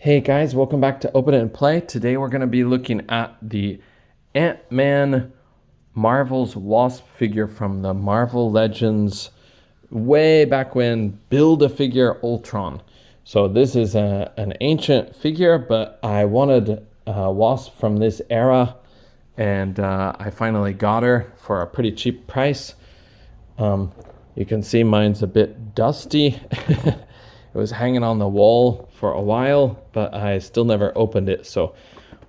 Hey guys, welcome back to Open It and Play. Today we're going to be looking at the Ant-Man Marvel's Wasp figure from the Marvel Legends way back when Build-A-Figure Ultron. So this is an ancient figure, but I wanted a Wasp from this era, and I finally got her for a pretty cheap price. You can see mine's a bit dusty. It was hanging on the wall for a while, but I still never opened it. So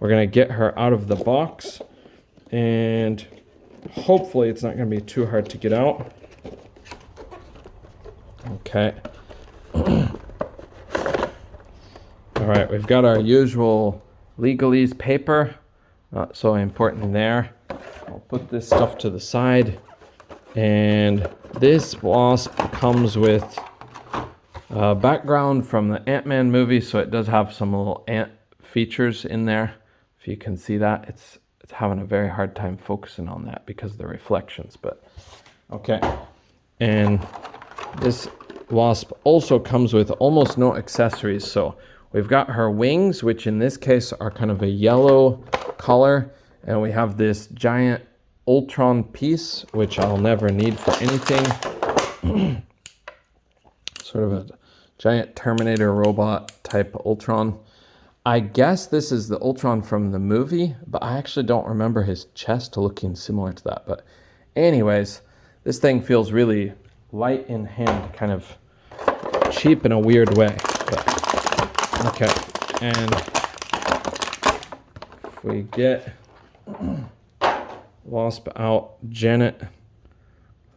we're gonna get her out of the box, and hopefully it's not gonna be too hard to get out. Okay. All right, we've got our usual legalese paper. Not so important there. I'll put this stuff to the side. And this Wasp comes with background from the Ant-Man movie, so it does have some little ant features in there. If you can see that, it's having a very hard time focusing on that because of the reflections, but okay. And this Wasp also comes with almost no accessories. So we've got her wings, which in this case are kind of a yellow color, and we have this giant Ultron piece, which I'll never need for anything. Sort of a giant Terminator robot type Ultron. I guess this is the Ultron from the movie, but I actually don't remember his chest looking similar to that. But anyways, this thing feels really light in hand, kind of cheap in a weird way. But, okay, and if we get Wasp out, Janet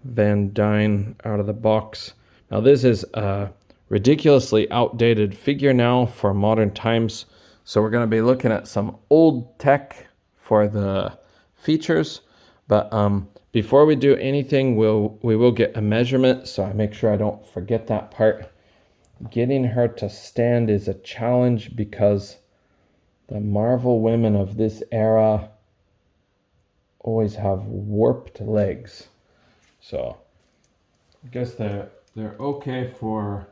Van Dyne out of the box. Now this is a ridiculously outdated figure now for modern times. So we're going to be looking at some old tech for the features. But before we do anything, we will get a measurement, so I make sure I don't forget that part. Getting her to stand is a challenge because the Marvel women of this era always have warped legs. So I guess they're okay for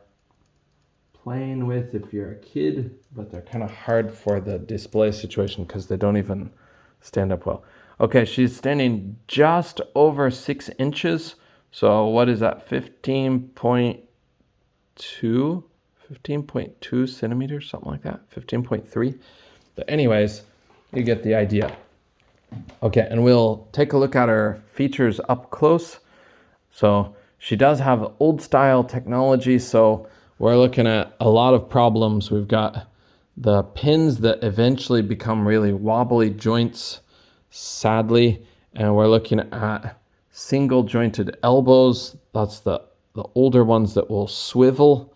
playing with if you're a kid, but they're kind of hard for the display situation because they don't even stand up well. Okay, she's standing just over 6 inches. So what is that? 15.2 centimeters, something like that. 15.3. But anyways, you get the idea. Okay, and we'll take a look at her features up close. So she does have old style technology, so we're looking at a lot of problems. We've got the pins that eventually become really wobbly joints, sadly, and we're looking at single jointed elbows. That's the older ones that will swivel.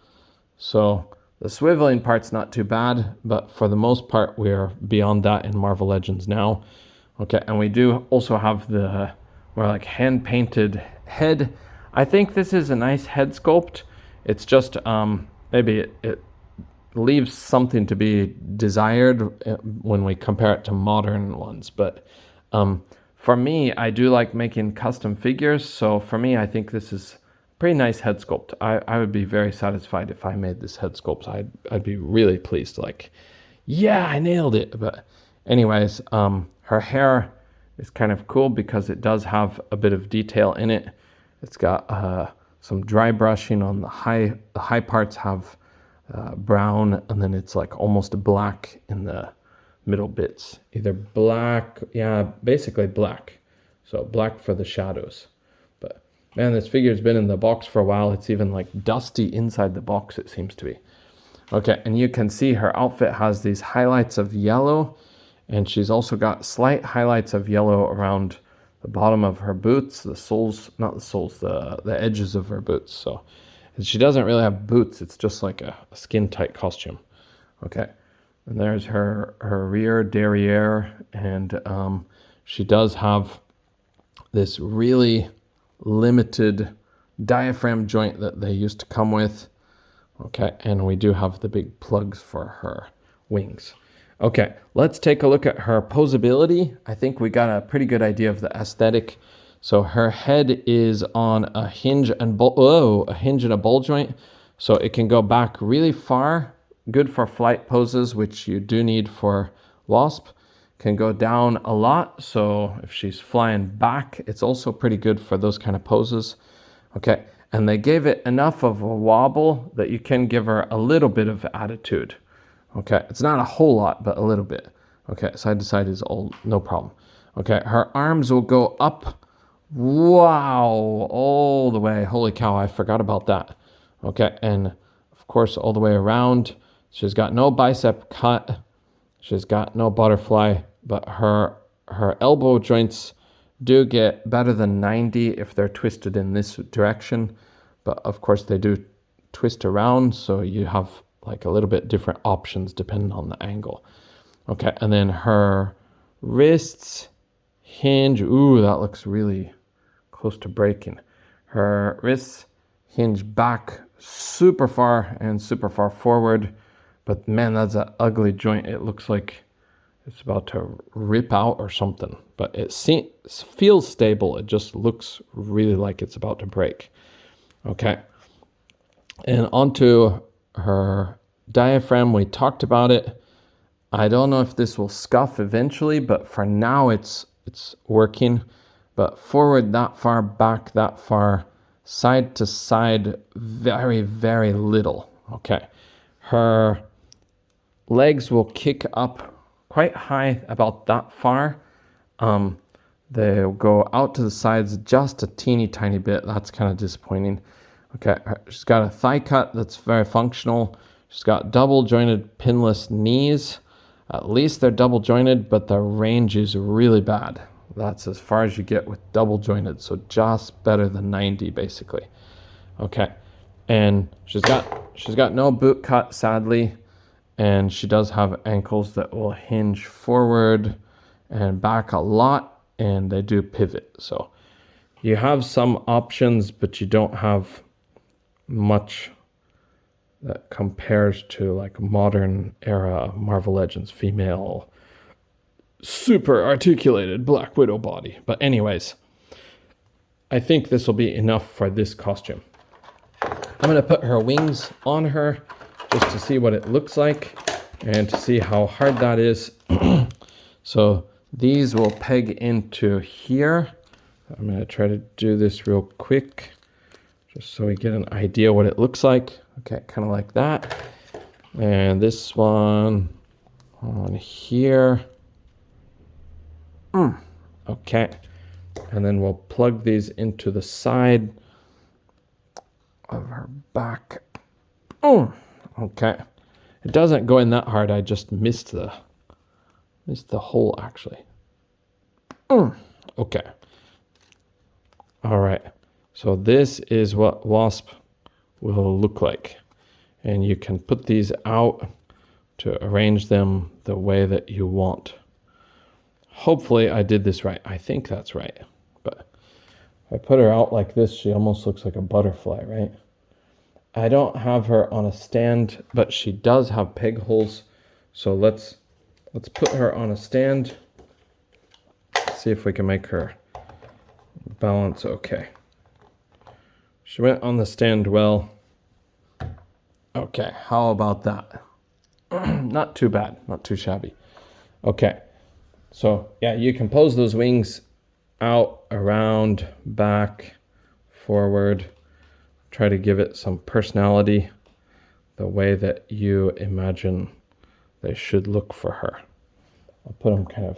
So the swiveling part's not too bad, but for the most part, we're beyond that in Marvel Legends now. Okay, and we do also have the more like hand-painted head. I think this is a nice head sculpt. It's just maybe it leaves something to be desired when we compare it to modern ones. But for me, I do like making custom figures. So for me, I think this is a pretty nice head sculpt. I would be very satisfied if I made this head sculpt. I'd be really pleased. Like, yeah, I nailed it. But anyways, her hair is kind of cool because it does have a bit of detail in it. It's got some dry brushing on the high parts have brown, and then it's like almost black in the middle bits. Either black, yeah, basically black. So black for the shadows. But man, this figure's been in the box for a while. It's even like dusty inside the box, it seems to be. Okay, and you can see her outfit has these highlights of yellow, and she's also got slight highlights of yellow around the bottom of her boots, the soles, not the soles, the edges of her boots. So and she doesn't really have boots. It's just like a skin tight costume. Okay. And there's her rear derriere. And she does have this really limited diaphragm joint that they used to come with. Okay. And we do have the big plugs for her wings. Okay, let's take a look at her posability. I think we got a pretty good idea of the aesthetic. So her head is on a hinge and a ball joint, so it can go back really far good for flight poses, which you do need for Wasp. Can go down a lot, so if she's flying back, it's also pretty good for those kind of poses. Okay, and they gave it enough of a wobble that you can give her a little bit of attitude. Okay, it's not a whole lot, but a little bit. Okay, side to side is all no problem. Okay, her arms will go up. Wow, all the way. Holy cow, I forgot about that. Okay, and of course all the way around. She's got no bicep cut. She's got no butterfly, but her elbow joints do get better than 90 if they're twisted in this direction. But of course they do twist around, so you have like a little bit different options depending on the angle. Okay, and then her wrists hinge. Ooh, that looks really close to breaking. Her wrists hinge back super far and super far forward. But man, that's an ugly joint. It looks like it's about to rip out or something. But it feels stable. It just looks really like it's about to break. Okay. And onto her diaphragm. We talked about it. I don't know if this will scuff eventually, but for now it's working. But forward that far, back that far, side to side, very, very little. Okay. Her legs will kick up quite high, about that far. They'll go out to the sides just a teeny tiny bit. That's kind of disappointing. Okay, she's got a thigh cut that's very functional. She's got double jointed pinless knees. At least they're double jointed, but the range is really bad. That's as far as you get with double jointed, so just better than 90 basically. Okay, and she's got no boot cut, sadly. And she does have ankles that will hinge forward and back a lot, and they do pivot. So you have some options, but you don't have much that compares to like modern era Marvel Legends female super articulated Black Widow body. But anyways, I think this will be enough for this costume. I'm going to put her wings on her just to see what it looks like and to see how hard that is. So these will peg into here. I'm going to try to do this real quick just so we get an idea what it looks like. Okay, kind of like that. And this one on here. Okay. And then we'll plug these into the side of her back. Okay. It doesn't go in that hard. I just missed the hole actually. Okay. All right. So this is what Wasp will look like. And you can put these out to arrange them the way that you want. Hopefully I did this right. I think that's right. But if I put her out like this, she almost looks like a butterfly, right? I don't have her on a stand, but she does have peg holes. So let's put her on a stand. See if we can make her balance okay. She went on the stand well. Okay, how about that? Not too bad, not too shabby. Okay, so yeah, you can pose those wings out, around, back, forward. Try to give it some personality, the way that you imagine they should look for her. I'll put them kind of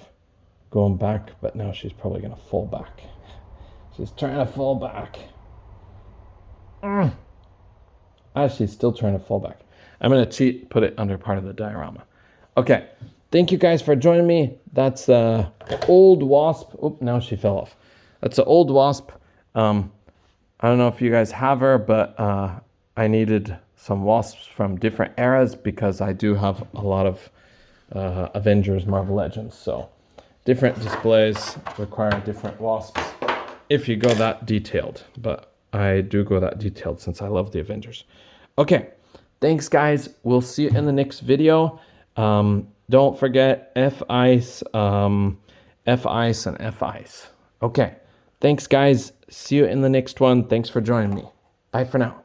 going back, but now she's probably going to fall back. She's trying to fall back. She's still trying to fall back. I'm going to cheat, put it under part of the diorama. Okay, thank you guys for joining me. That's the old Wasp. Oh, now she fell off. That's the old Wasp. I don't know if you guys have her, but I needed some Wasps from different eras because I do have a lot of Avengers Marvel Legends. So different displays require different Wasps if you go that detailed. But I do go that detailed since I love the Avengers. Okay, thanks guys. We'll see you in the next video. Don't forget F-Ice, F-Ice, and F-Ice. Okay, thanks guys. See you in the next one. Thanks for joining me. Bye for now.